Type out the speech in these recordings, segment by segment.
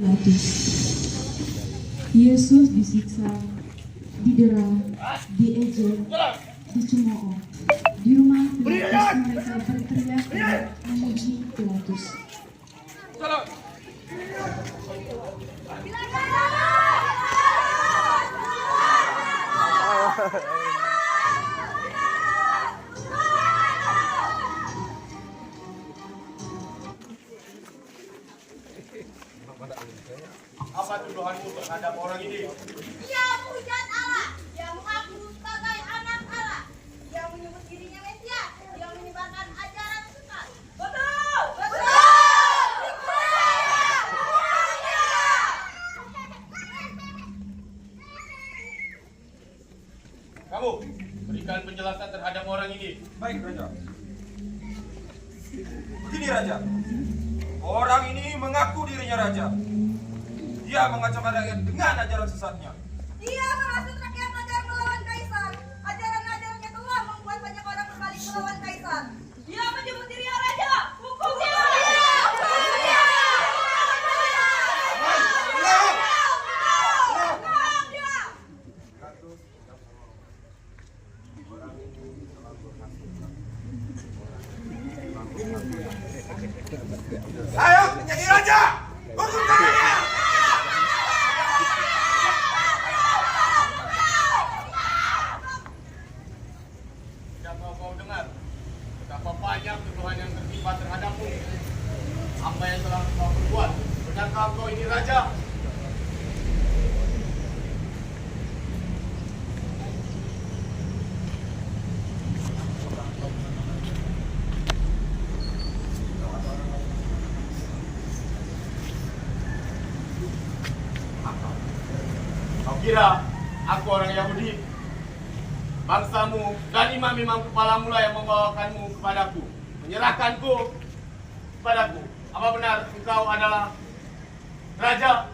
Pilatus. Yesus disiksa, didera, diejek, dicemooh. Di rumah Pilatus mereka berteriak memuji Pilatus. Apa tuduhanmu terhadap orang ini? Dia menghujat Allah. Dia mengaku sebagai anak Allah. Dia menyebut dirinya Mesias. Dia menyebarkan ajaran sesat. Betul. Kamu berikan penjelasan terhadap orang ini. Baik, Raja. Begini, Raja. Orang ini mengaku dirinya Raja. Dia mengacau rakyat dengan ajaran sesatnya. Dia menghasut rakyat agar melawan kaisar. Ajaran-ajarannya telah membuat banyak orang berbalik melawan kaisar. Dia menyebut dirinya raja. Hukum dia. Saya menjadi raja. Hukum saya. Tidakkah kau dengar betapa banyak tuduhan yang tertimpa terhadapmu? Apa yang telah kau perbuat? Benarkah kau ini raja? Kau kira aku orang Yahudi? Bangsamu dan imam-imam kepalamu lah yang membawakanmu kepadaku, menyerahkanku kepadaku. Apa benar engkau adalah raja?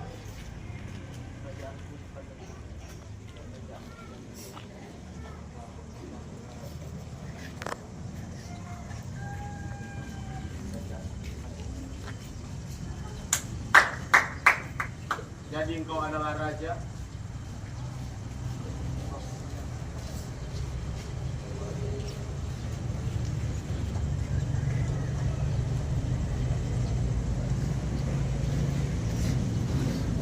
Jadi engkau adalah raja?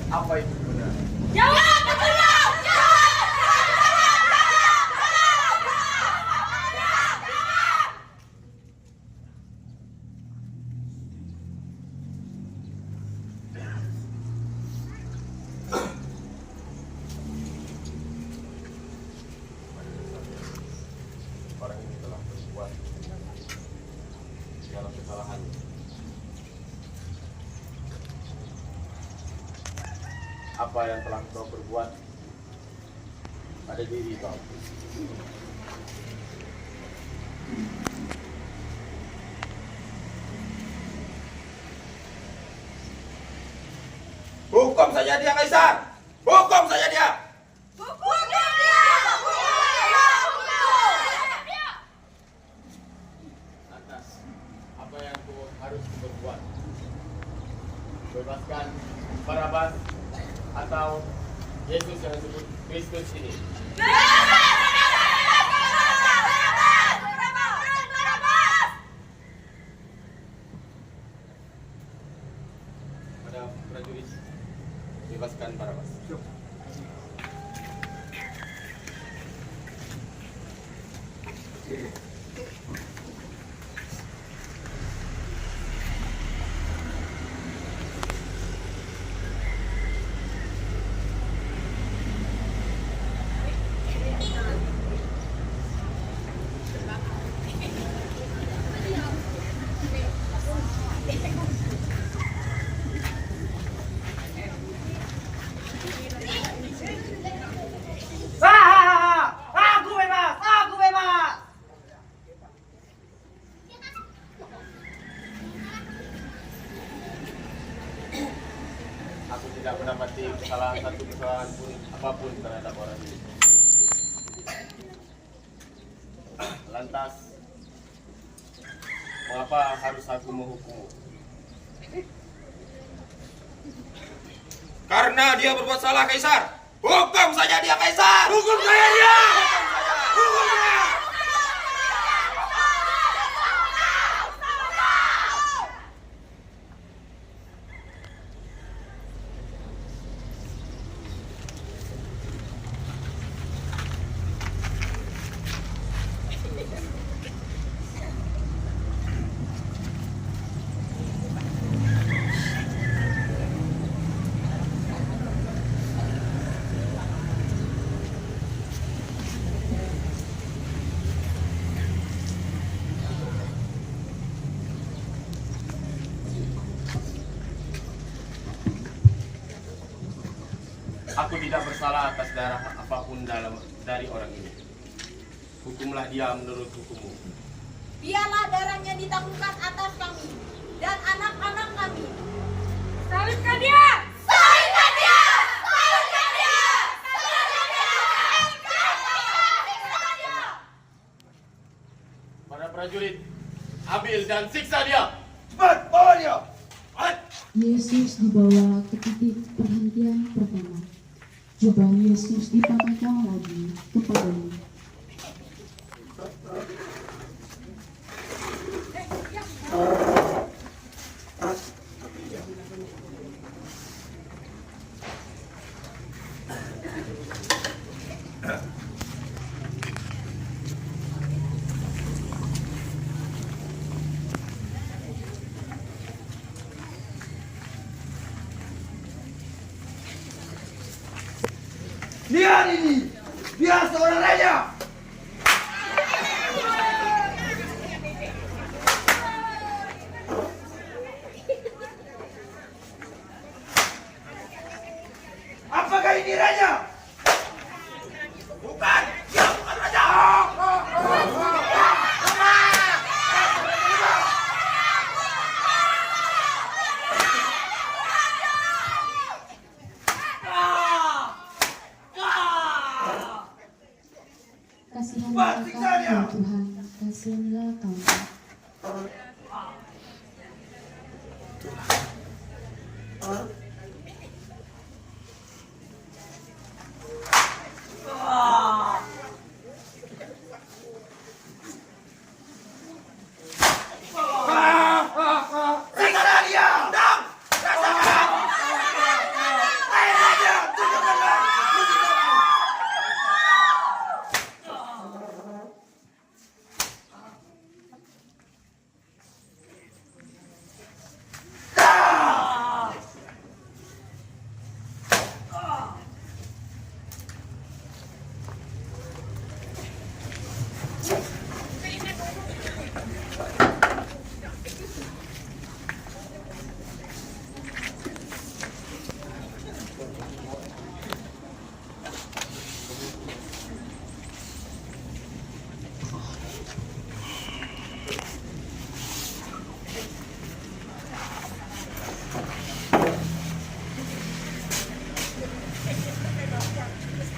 Apa itu benar? Jawab, betul. Orang ini telah berbuat segala kesalahan. Apa yang telah kau perbuat pada diri kau? Hukum saja dia, Kaisar. Hukum saja dia. Hukum dia. Lantas, apa yang kau harus berbuat? Bebaskan Barabas atau Yesus yang disebut Kristus ini? Pada prajurit, bebaskan Barabas. Aku bebas. Aku tidak mendapati satu kesalahan pun apapun terhadap orang ini. Lantas, mengapa harus aku menghukummu? Karena dia berbuat salah, Kaisar. Hukum saja dia, Kaisar. Hukum saya dia! Hukum saja. Hukum dia! Aku tidak bersalah atas darah apapun dari orang ini. Hukumlah dia menurut hukummu. Biarlah darahnya ditanggungkan atas kami dan anak-anak kami. Salibkan dia! Salibkan dia! Salibkan dia! Salibkan dia! Salibkan dia! Para prajurit, ambil dan siksa dia. Cepat, bawa dia. Cepat. Yesus dibawa ke titik perhentian pertama. Jubah Yesus dipakaikan lagi kepadanya. Lihat ini, dia seorang raja. Apakah ini raja? Bukan, dia bukan raja. Kasihanlah kami, ya Tuhan, kasihanlah kami. Siksa dia. Undang. Rasakan. Hai raja, tunjukkanlah mujizatmu.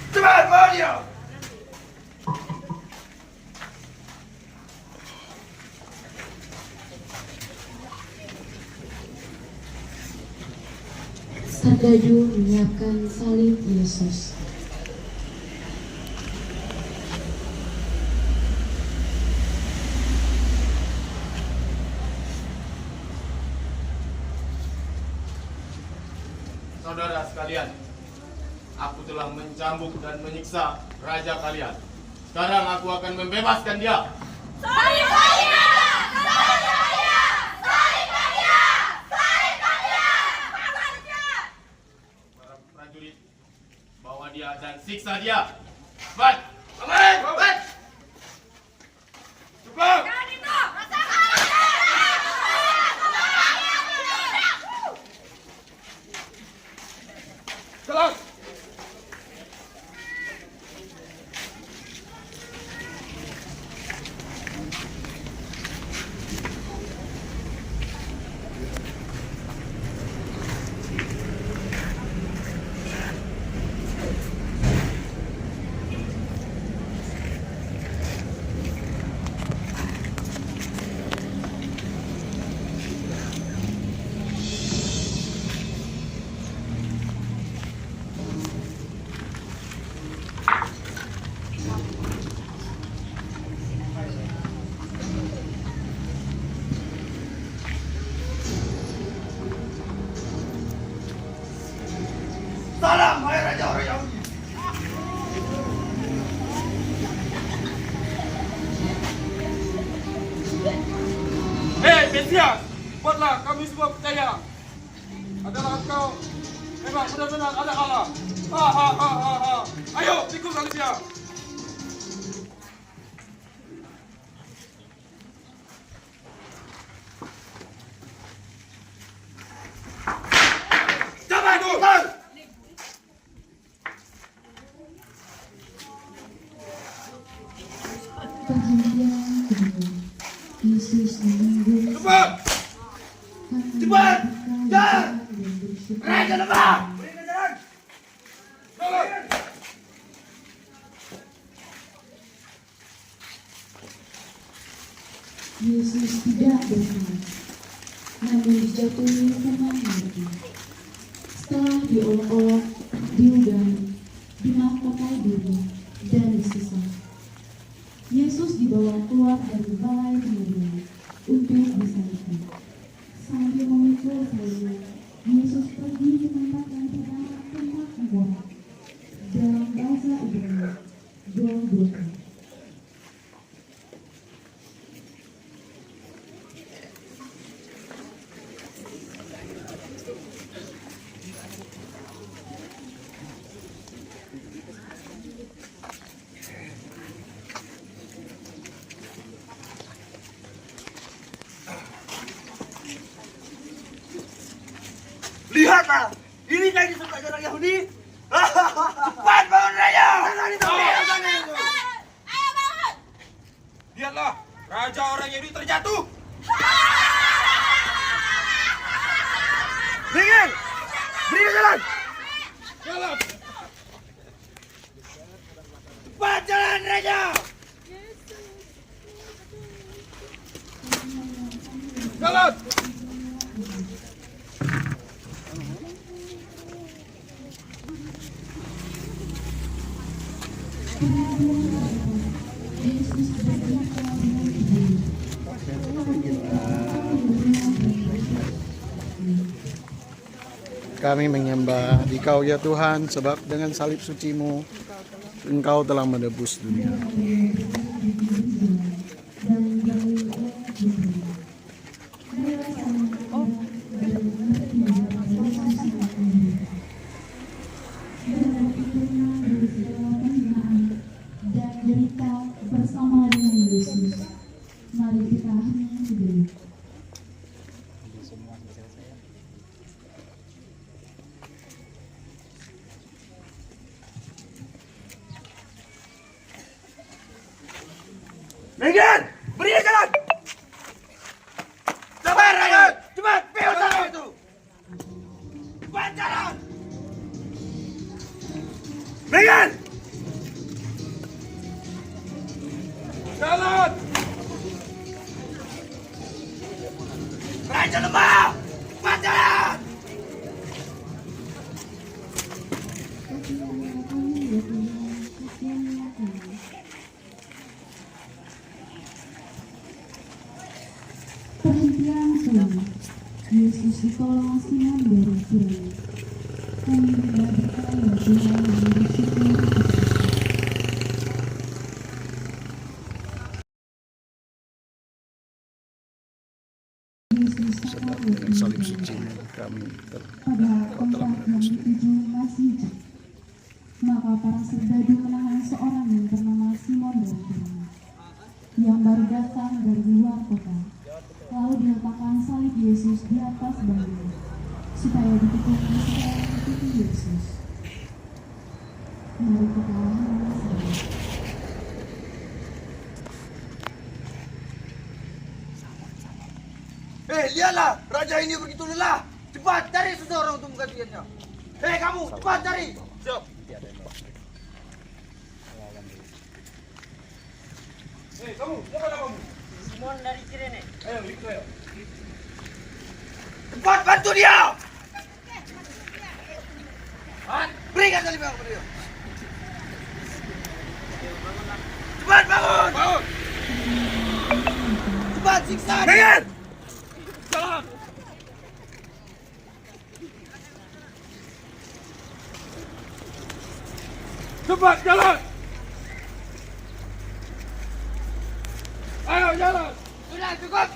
Cepat, bawa dia. Sardadu menyiapkan salib Yesus. Saudara sekalian, aku telah mencambuk dan menyiksa raja kalian. Sekarang aku akan membebaskan dia. Salibkan dia! Salibkan dia! Salibkan dia! Salibkan dia! Salibkan dia! Para prajurit, bawa dia dan siksa dia. Cepat! Aman! Cepat! Cepat! Jangan itu! Jalan! kami semua percaya adalah engkau memang benar-benar ada Allah. Ha ha ha ha ha. Ayo, pikul kali dia. Coba pikul. Perhentian kedua, Yesus menunggu Cepat. Cepat. dan Raja lebah. Jalan. Yesus tidak berkenan, namun dijatuhi hukuman mati. Setelah diolok-olok, diudangi, dimahkotai diri, dan disiksa, Yesus dibawa keluar dari balai pengadilan untuk disalibkan. Sambil memikul salibnya, Yesus pergi ke tempat yang bernama tempat tengkorak. Dalam bahasa Ibrani, Golgota. Lihatlah, ini jadi suka orang Yahudi. Cepat bangun raja. Ayo bangun! Lihatlah, raja orang Yahudi terjatuh. Berikan, berikan jalan. Jalan. Cepat jalan raja. Jalan. Yesus berkata dengan ibu. Kami menyembah Dikau ya Tuhan, sebab dengan salib suci-Mu Engkau telah menebus dunia. Dan derita bersama dengan Yesus. Mari kita hening dulu. Berikan, berikan jalan. Cepat raja, cepat piul jalan itu. Cepat jalan. Berikan. Jalan. Raja lembah, cepat jalan. Perhentian kelima. Yesus ditolong Simon dari Kirene. Kami tidak berkaya Tuhan yang bersyukur atas Yesus Sebab sangat dengan salib berkenan. suci-Mu kami Pada Engkau telah tempat yang menebus dunia. dituju masih hijau, maka para serdadu menahan seorang yang bernama Simon dari Kirene, yang baru datang dari luar kota. Lalu diletakkan salib Yesus di atas bahunya, supaya dipikul segala yang mengikuti Yesus. Mari kita hening sejenak. Lihatlah, raja ini begitu lelah. Cepat cari seseorang untuk menggantikannya. Kamu, cepat cari. Siap. Kamu, siapa namamu? Simon dari Kirene. Ayo, ikut saya. Cepat bantu dia. Berikan salib kepada dia. Cepat bangun. Bangun. Cepat siksa dia. Jalan. Cepat jalan. Ayo jalan. Sudah cukup.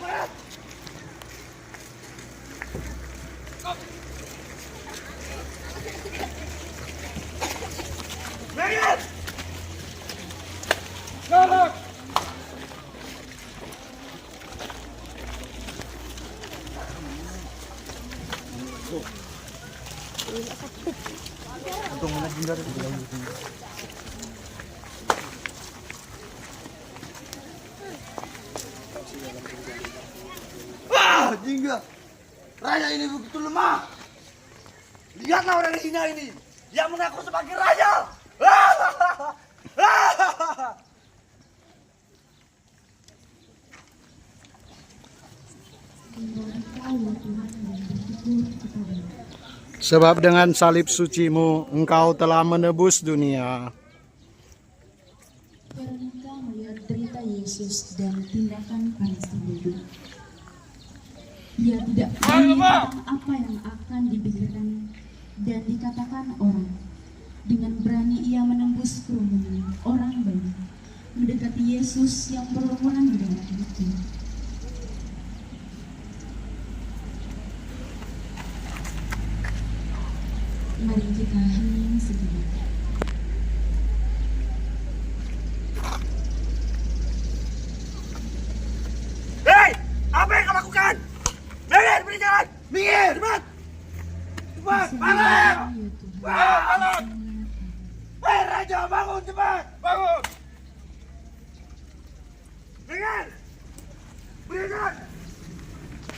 Wah, jingga. Raja ini begitu lemah. Lihatlah orang hina ini yang mengaku sebagai raja. Sebab dengan salib sucimu engkau telah menebus dunia. Veronica melihat derita Yesus dan tindakan para sendiri. Dia tidak peduli tentang apa yang akan dipikirkan dan dikatakan orang. Dengan berani ia menembus kerumunan orang banyak, mendekati Yesus yang berlumuran di dalam itu. Mari kita hening sejenak. Hei, apa yang kau lakukan? Minggir, beri jalan. Minggir, cepat. Cepat, balik. Bangun. Hei, raja, bangun cepat. Bangun. Minggir. Beri jalan.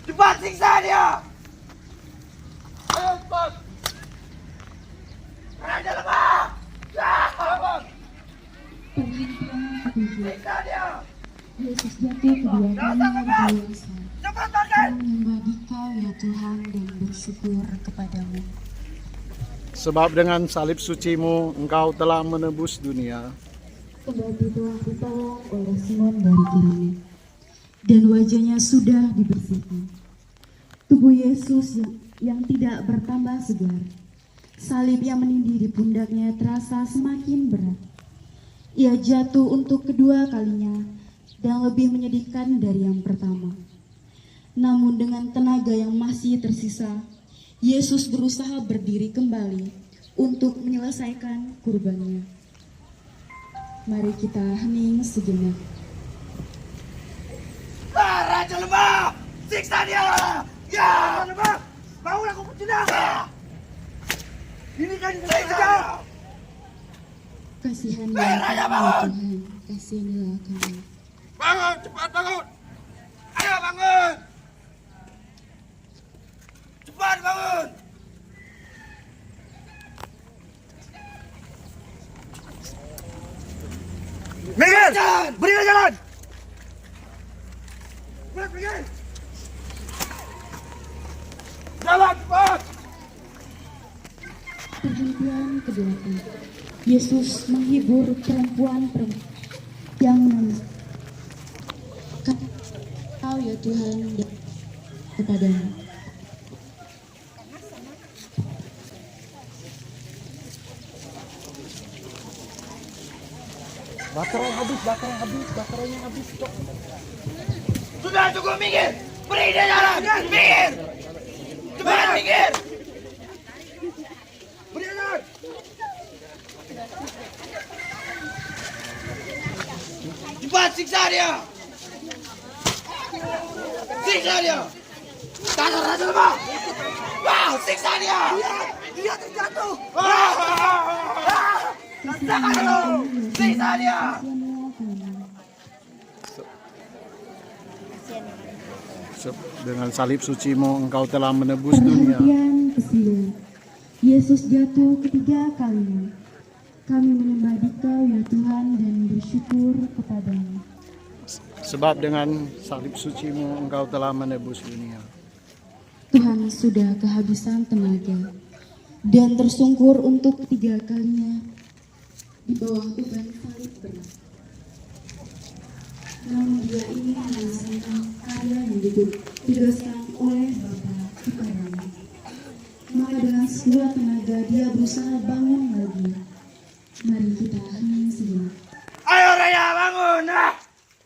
Cepat siksa dia. Ayo cepat. Raja lemah. Bangun. Perhentian ketujuh. Siksa dia. Yesus jatuh kedua kalinya berdosa. Cepat makan. Menyembah Dikau ya Tuhan dan bersyukur kepadamu. Sebab dengan salib sucimu engkau telah menebus dunia. Kendati telah ditolong oleh Simon dari kirinya, dan wajahnya sudah dibersihkan. Tubuh Yesus yang tidak bertambah segar, salib yang menindih di pundaknya terasa semakin berat. Ia jatuh untuk kedua kalinya dan lebih menyedihkan dari yang pertama. Namun dengan tenaga yang masih tersisa, Yesus berusaha berdiri kembali untuk menyelesaikan kurbannya. Mari kita hening sejenak. Raja lemah. Siksa dia. Ya, Raja lemah. Bangun aku bertindak. Ini kan siksa. Kasihanilah kami ya Tuhan, kasihanilah kami. Bangun, cepat bangun. Ayo bangun. Cepat bangun. Minggir. Berilah jalan. Cepat minggir. Jalan cepat. Perhentian ke-8. Yesus menghibur perempuan yang menangis. Kau ya Tuhan kepadamu. Sudah cukup minggir. Beri dia jalan. Minggir. Cepat minggir. Beri dia jalan. Cepat siksa dia. Siksa dia. Tangan raja lemah. Wah, siksa dia. Dia terjatuh. Siksa dia. Siksa dia. Dengan salib sucimu engkau telah menebus dunia. Perhentian ke-9. Yesus jatuh ketiga kalinya. Kami menyembah Dikau ya Tuhan dan bersyukur kepadamu. Sebab dengan salib sucimu engkau telah menebus dunia. Tuhan sudah kehabisan tenaga dan tersungkur untuk ketiga kalinya di bawah beban salib berat. Namun dia ingin menyelesaikan karya yang ditugaskan oleh Bapa kepadanya. Maka dengan sekuat tenaga dia berusaha bangun lagi. Mari kita hening sejenak. Ayo Raya bangun.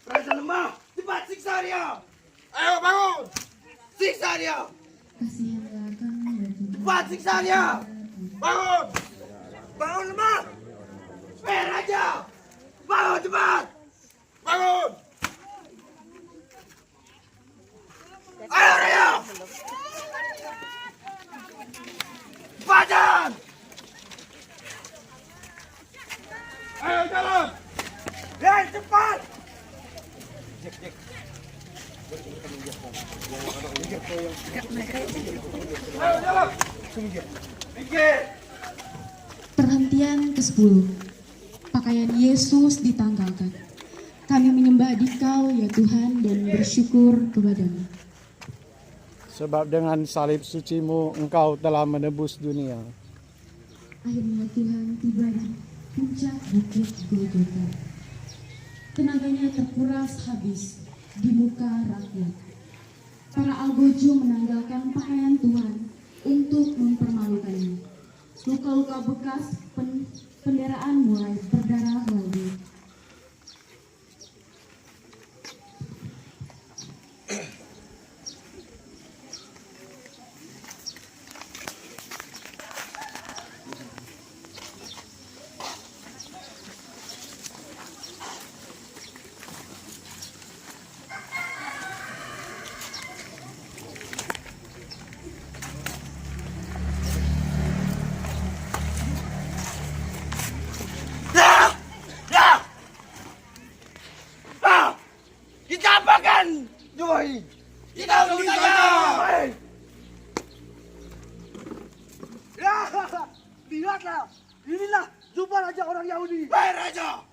Raja lemah. Cepat siksa dia. Ayo bangun. Siksa dia. Kasihanlah kami ya Tuhan. Cepat siksa dia. Bangun. Bangun lemah. Raja. Bangun cepat. Bangun. Ayo Raya. Cepatan! Ayo jalan. Hei, cepat! Ayo jalan. Minggir! Perhentian ke-10. Pakaian Yesus ditanggalkan. Kami menyembah Dikau ya Tuhan dan bersyukur kepadamu. Sebab dengan salib sucimu engkau telah menebus dunia. Akhirnya Tuhan tiba di puncak bukit Golgota. Tenaganya terkuras habis di muka rakyat. Para algojo menanggalkan pakaian Tuhan untuk mempermalukannya. Luka-luka bekas penderaan mulai berdarah lagi. Ya! Ya! Ah! Kita apakan semua ini? Kita bunuh saja! Hei! Ya! Lihatlah! Inilah jumpa raja orang Yahudi! Hei raja!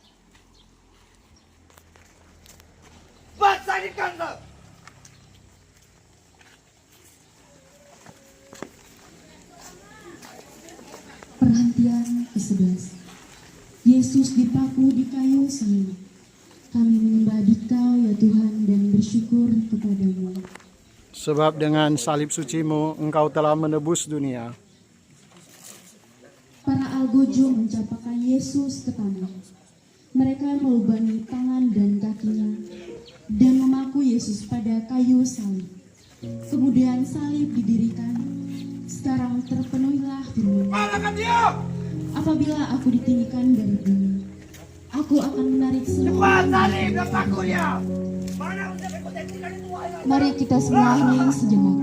Bangsa di kantor! Perhentian ke-11. Yesus dipaku di kayu salib. Kami menyembah Dikau ya Tuhan dan bersyukur kepadamu. Sebab dengan salib sucimu engkau telah menebus dunia. Para algojo mencapakan Yesus ke tanah. Mereka melubangi tangan dan kakinya dan memaku Yesus pada kayu salib. Kemudian salib didirikan. Sekarang terpenuhilah firman. Malahkan dia! Apabila aku ditinggikan dari bumi, aku akan menarik Cepat seluruh. salib dan pakunya! Mana unsur potensikan itu wahai raja? Mari kita semua hening sejenak.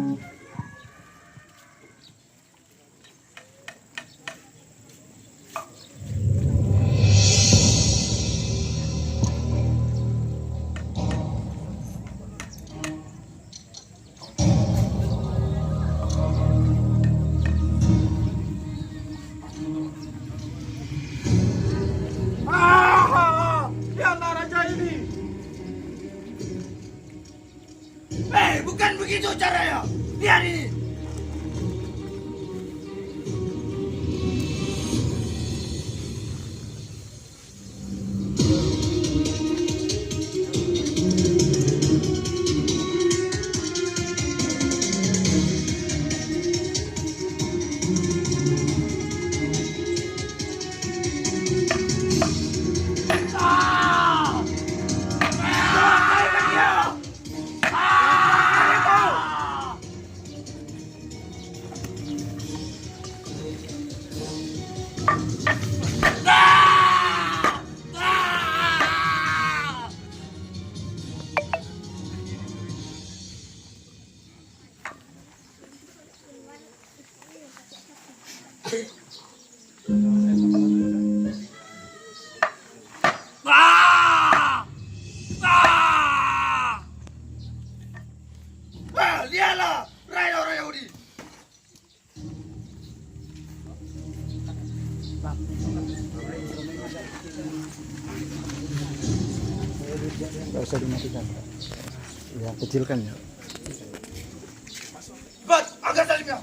Lihatlah raja ini! Bukan begitu caranya! Lihat ini! Lihatlah, raja orang Yahudi. Gak usah dimatikan. Ya, kecilkan ya. Cepat, angkat salibnya.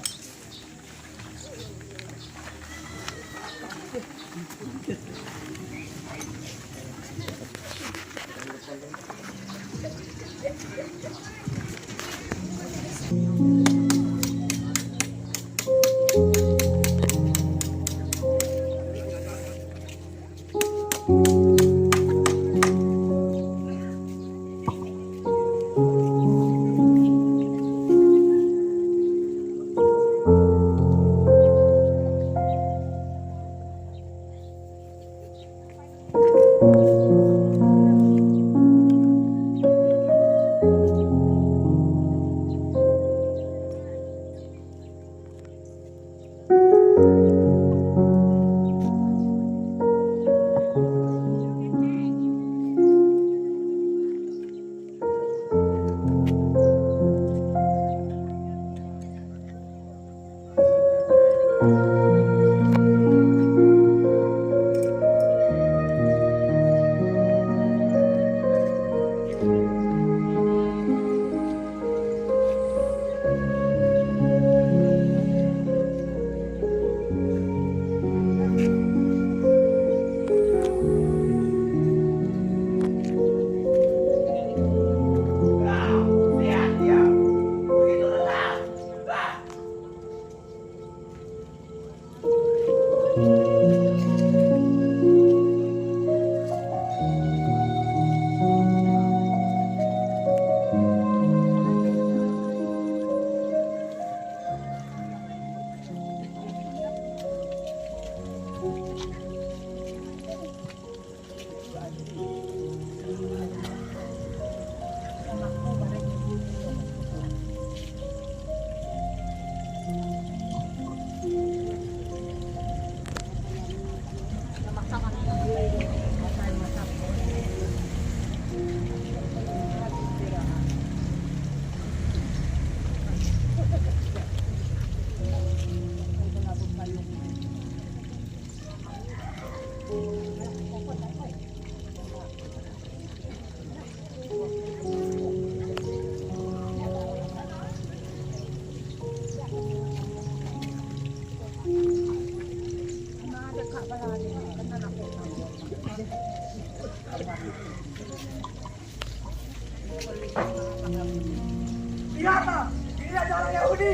Lihatlah, ini ada orang Yahudi.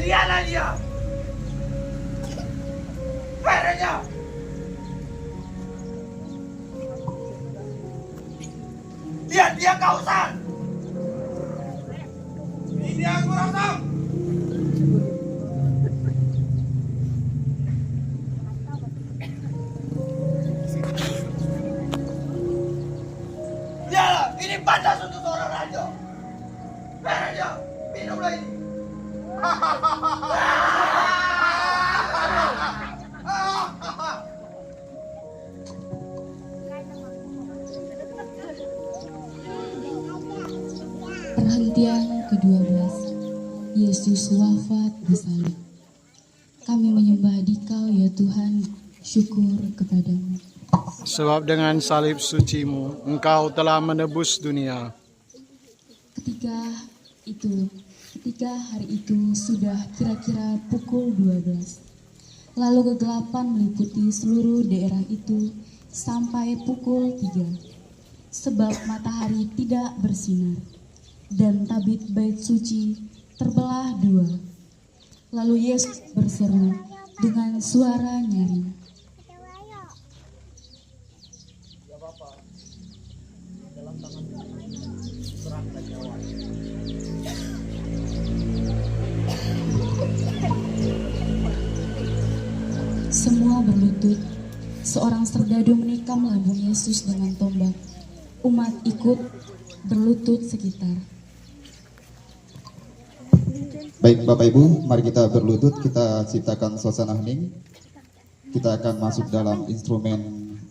Lihatlah dia. Padanya. Lihat dia kausan. Ini dia kurang tahu. Lihatlah, ini pantas untuk seorang raja. Padanya, minumlah ini. Perhentian ke-12. Yesus wafat di salib. Kami menyembah Dikau ya Tuhan, syukur kepadamu. Sebab dengan salib sucimu, Engkau telah menebus dunia. Ketika hari itu sudah kira-kira pukul 12. Lalu kegelapan meliputi seluruh daerah itu sampai pukul 3. Sebab matahari tidak bersinar dan tabit bait suci terbelah 2. Lalu Yesus berseru dengan suara nyaring, semua berlutut. Seorang serdadu menikam lambung Yesus dengan tombak. Umat ikut berlutut sekitar. Baik Bapak Ibu, mari kita berlutut, kita ciptakan suasana hening. Kita akan masuk dalam instrumen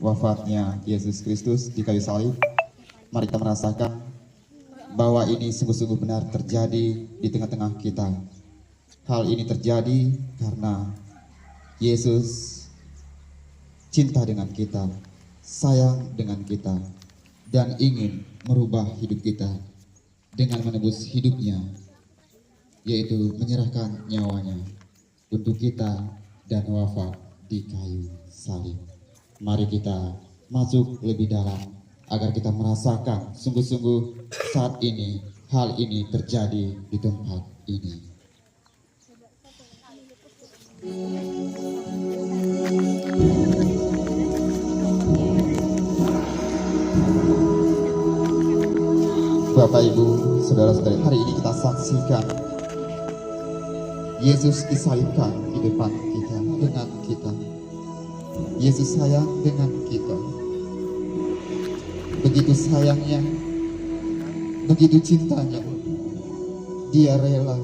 wafatnya Yesus Kristus di kayu salib. Mari kita merasakan bahwa ini sungguh-sungguh benar terjadi di tengah-tengah kita. Hal ini terjadi karena Yesus cinta dengan kita, sayang dengan kita, dan ingin merubah hidup kita dengan menebus hidupnya, yaitu menyerahkan nyawanya untuk kita dan wafat di kayu salib. Mari kita masuk lebih dalam agar kita merasakan sungguh-sungguh saat ini hal ini terjadi di tempat ini. Bapak Ibu, saudara-saudari, hari ini kita saksikan Yesus disalibkan di depan kita, dengan kita. Yesus sayang dengan kita. Begitu sayangnya, begitu cintanya, Dia rela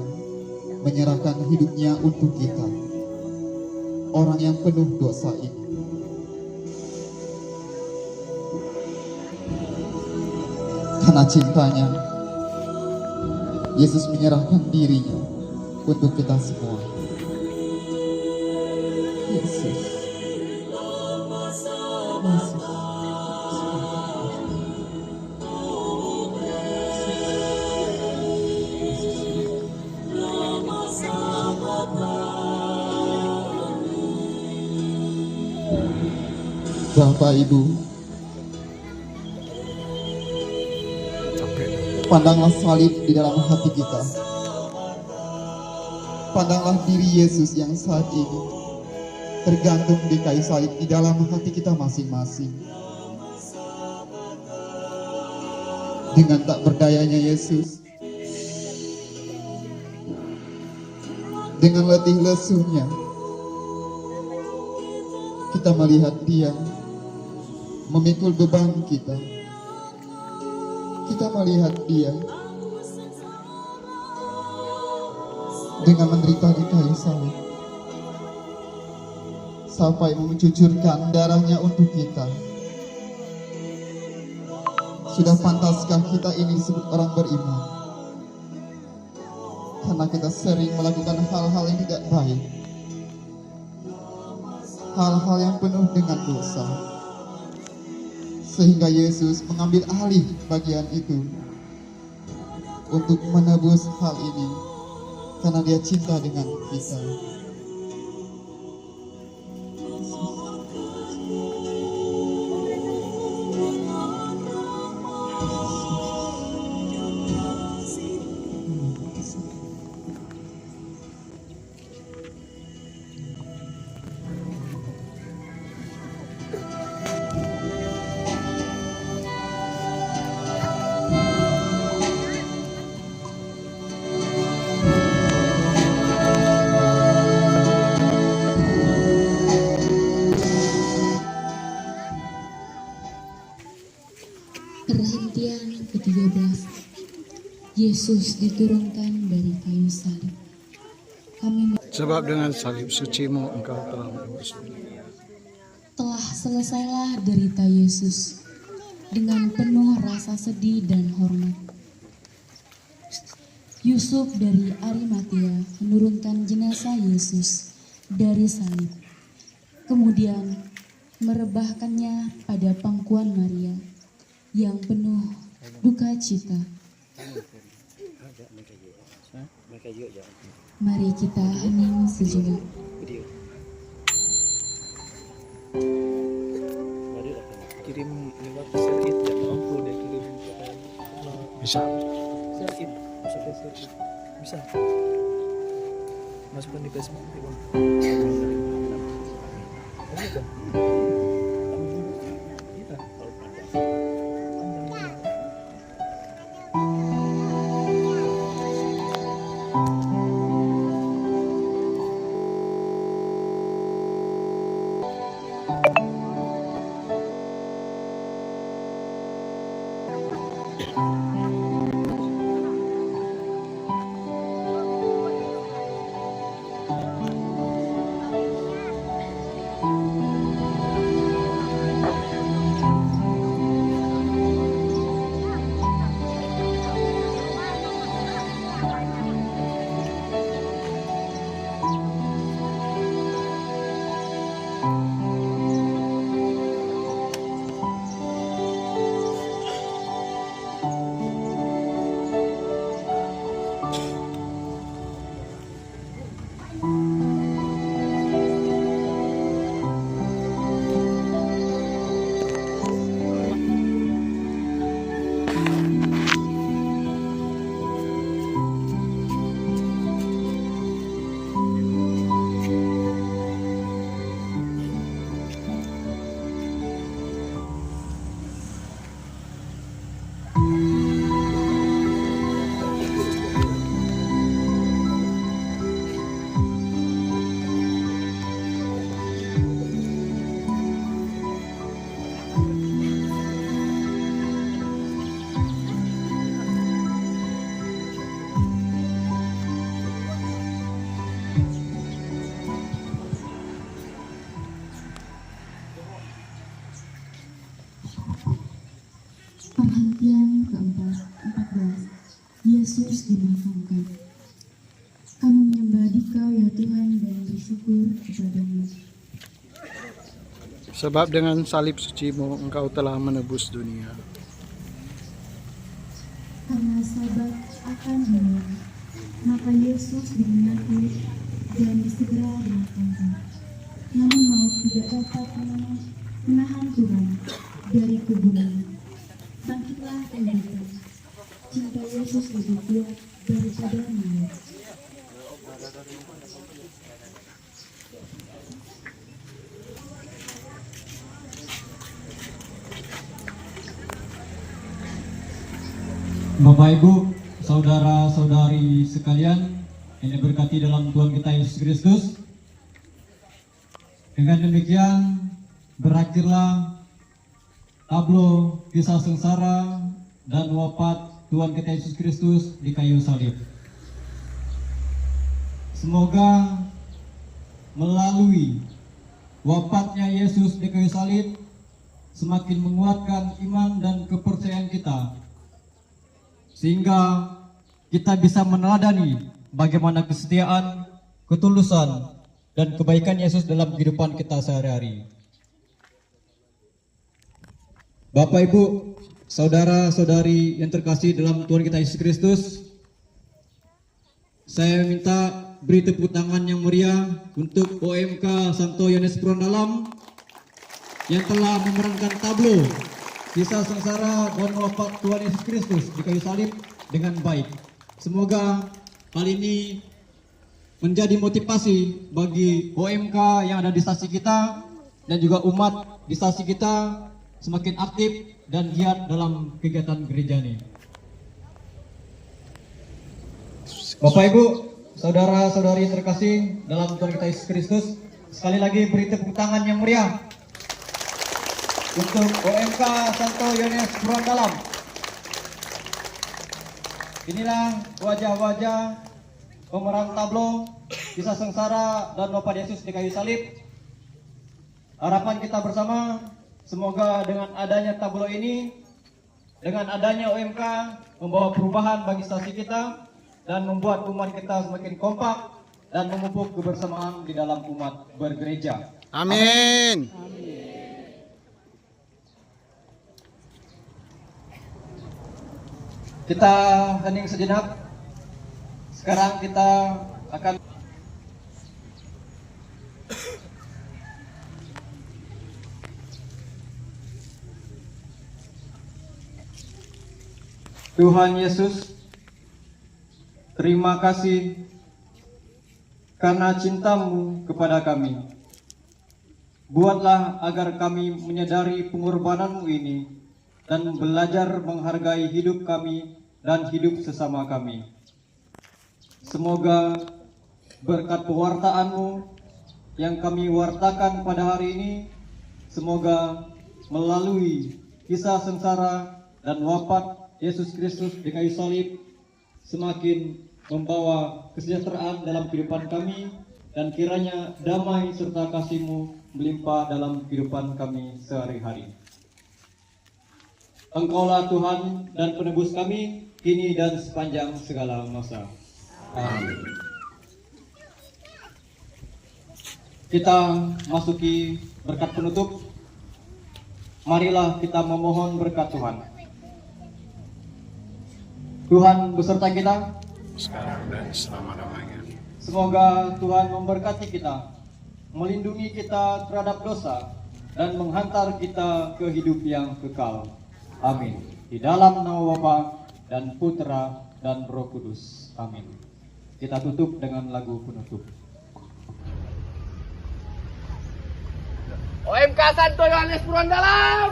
menyerahkan hidupnya untuk kita, orang yang penuh dosa ini. Karena cintanya, Yesus menyerahkan dirinya untuk kita semua. Bapak Ibu, pandanglah salib di dalam hati kita. Pandanglah diri Yesus yang saat ini tergantung di kayu salib di dalam hati kita masing-masing. Dengan tak berdayanya Yesus, dengan letih lesunya, kita melihat Dia memikul beban kita. Kita melihat Dia dengan menderita di kayu salib sampai mencucurkan darahnya untuk kita. Sudah pantaskah kita ini disebut orang beriman? Karena kita sering melakukan hal-hal yang tidak baik, hal-hal yang penuh dengan dosa, sehingga Yesus mengambil alih bagian itu untuk menebus hal ini, karena Dia cinta dengan kita. Perhentian ke-13. Yesus diturunkan dari kayu salib. Kami Sebab dengan salib sucimu engkau telah menebus dunia. telah selesailah derita Yesus dengan penuh rasa sedih dan hormat. Yusuf dari Arimatea menurunkan jenazah Yesus dari salib, kemudian merebahkannya pada pangkuan Maria yang penuh duka cita. Mari kita hening sejenak. Kirim lewat sirkuit ya, mampu dia kirim Bisa. sirkuit, masuk ke sirkuit bisa masukkan di Facebook ya bang. Kamu kan? Iya. Perhentian ke-14. Yesus dimakamkan. Kami menyembah Dikau ya Tuhan dan bersyukur kepada-Mu. Sebab dengan salib sucimu engkau telah menebus dunia. Karena sabat akan hilang, maka Yesus diminati dan segera dimakamkan. Namun maut tidak dapat menahan Yesus lebih kuat daripadamu. Bapak Ibu, saudara-saudari sekalian yang diberkati dalam Tuhan kita Yesus Kristus. Dengan demikian berakhirlah tablo kisah sengsara dan wafat Tuhan kita Yesus Kristus di kayu salib. Semoga melalui wafatnya Yesus di kayu salib semakin menguatkan iman dan kepercayaan kita, sehingga kita bisa meneladani bagaimana kesetiaan, ketulusan, dan kebaikan Yesus dalam kehidupan kita sehari-hari. Bapak Ibu, saudara-saudari yang terkasih dalam Tuhan kita Yesus Kristus, saya minta beri tepuk tangan yang meriah untuk OMK Santo Yohanes Perondalam yang telah memerankan tablo kisah sengsara dan wafat Tuhan Yesus Kristus di kayu salib dengan baik. Semoga hal ini menjadi motivasi bagi OMK yang ada di stasi kita dan juga umat di stasi kita semakin aktif dan giat dalam kegiatan gereja ini. Bapak Ibu, saudara-saudari terkasih dalam Tuhan kita Yesus Kristus, sekali lagi beri tepuk tangan yang meriah untuk OMK Santo Yohanes Perondalam. Inilah wajah-wajah pemeran tablo kisah sengsara dan wafat Yesus di kayu salib. Harapan kita bersama, semoga dengan adanya tablo ini, dengan adanya OMK, membawa perubahan bagi stasi kita dan membuat umat kita semakin kompak dan memupuk kebersamaan di dalam umat bergereja. Amin. Kita hening sejenak. Sekarang kita akan Tuhan Yesus, terima kasih karena cinta-Mu kepada kami. Buatlah agar kami menyadari pengorbanan-Mu ini dan belajar menghargai hidup kami dan hidup sesama kami. Semoga berkat pewartaan-Mu yang kami wartakan pada hari ini, semoga melalui kisah sengsara dan wafat Yesus Kristus di kayu salib semakin membawa kesejahteraan dalam kehidupan kami, dan kiranya damai serta kasih-Mu melimpah dalam kehidupan kami sehari-hari. Engkaulah Tuhan dan penebus kami, kini dan sepanjang segala masa. Amin. Kita masuki berkat penutup. Marilah kita memohon berkat Tuhan. Tuhan beserta kita Sekarang dan selama-lamanya. Semoga Tuhan memberkati kita, melindungi kita terhadap dosa, dan menghantar kita ke hidup yang kekal. Amin. Di dalam nama Bapa dan Putra dan Roh Kudus. Amin. Kita tutup dengan lagu penutup. OMK Santo Yohanes Perondalam.